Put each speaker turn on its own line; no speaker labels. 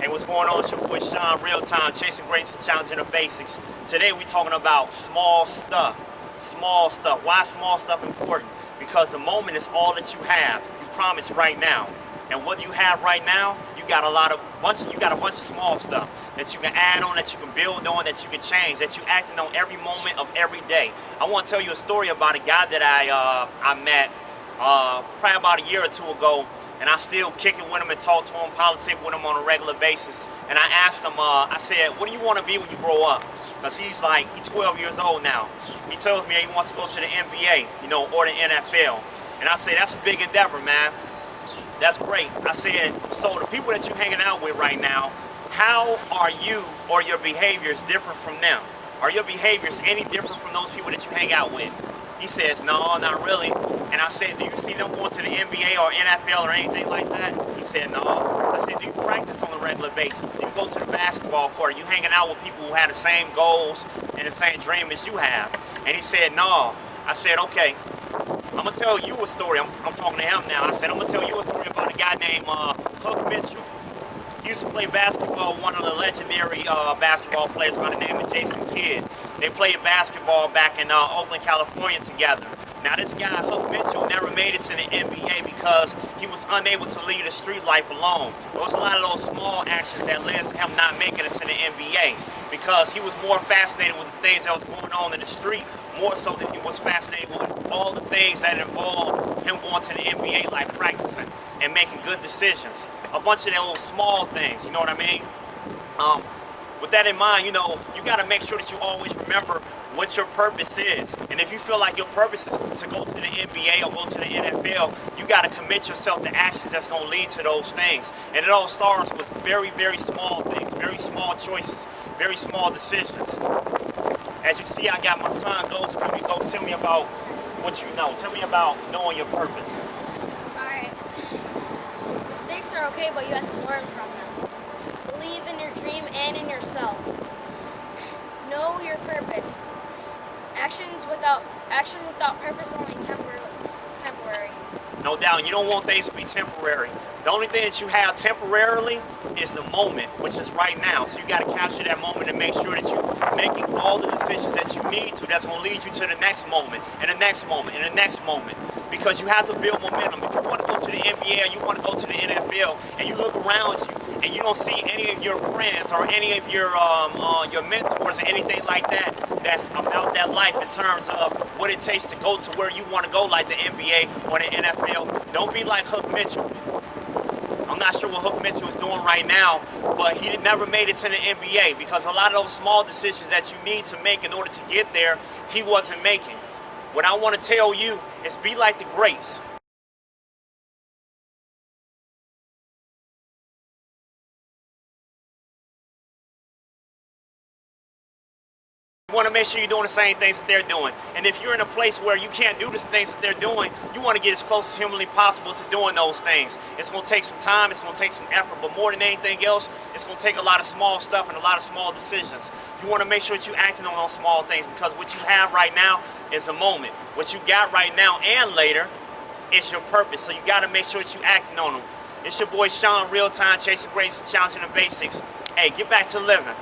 Hey, what's going on? It's your boy Sean, real time, chasing greatness and challenging the basics. Today we talking about small stuff. Small stuff. Why small stuff important? Because the moment is all that you have. You promise right now. And what you have right now, you got a bunch of small stuff that you can add on, that you can build on, that you can change, that you acting on every moment of every day. I want to tell you a story about a guy that I met probably about a year or two ago. And I still kick it with him and talk to him, politic with him on a regular basis. And I asked him, I said, what do you want to be when you grow up? Because he's 12 years old now. He tells me he wants to go to the NBA, or the NFL. And I say, that's a big endeavor, man. That's great. I said, so the people that you're hanging out with right now, how are you or your behaviors different from them? Are your behaviors any different from those people that you hang out with? He says, no, not really. And I said, do you see them going to the NBA or NFL or anything like that? He said, no. I said, do you practice on a regular basis? Do you go to the basketball court? Are you hanging out with people who have the same goals and the same dream as you have? And he said, no. I said, okay. I'm going to tell you a story. I'm talking to him now. I said, I'm going to tell you a story about a guy named Hook Mitchell. He used to play basketball with one of the legendary basketball players by the name of Jason Kidd. They played basketball back in Oakland, California together. Now this guy, Hook Mitchell, never made it to the NBA because he was unable to lead a street life alone. There was a lot of those small actions that led to him not making it to the NBA because he was more fascinated with the things that was going on in the street, more so than he was fascinated with all the things that involved him going to the NBA, like practicing and making good decisions. A bunch of those small things, you know what I mean? With that in mind, you got to make sure that you always remember what your purpose is. And if you feel like your purpose is to go to the NBA or go to the NFL, you got to commit yourself to actions that's going to lead to those things. And it all starts with very, very small things, very small choices, very small decisions. As you see, I got my son. Go tell me about what you know. Tell me about knowing your purpose.
Alright. Mistakes are okay, but you have to learn from them. Believe in your dream and in yourself. Know your purpose. Action without purpose only temporary.
No doubt. You don't want things to be temporary. The only thing that you have temporarily is the moment, which is right now. So you got to capture that moment and make sure that you're making all the decisions that you need to. That's going to lead you to the next moment, and the next moment, and the next moment. Because you have to build momentum. If you want to go to the NBA or you want to go to the NFL, and you look around you and you don't see any of your friends or any of your mentors or anything like that that's about that life in terms of what it takes to go to where you want to go, like the NBA or the NFL, don't be like Hook Mitchell. I'm not sure what Hook Mitchell is doing right now, but he never made it to the NBA because a lot of those small decisions that you need to make in order to get there, he wasn't making. What I want to tell you is be like the greats. You want to make sure you're doing the same things that they're doing. And if you're in a place where you can't do the things that they're doing, you want to get as close as humanly possible to doing those things. It's going to take some time, it's going to take some effort, but more than anything else, it's going to take a lot of small stuff and a lot of small decisions. You want to make sure that you're acting on those small things because what you have right now is a moment. What you got right now and later is your purpose. So you got to make sure that you're acting on them. It's your boy Sean, real time, chasing greatness and challenging the basics. Hey, get back to living.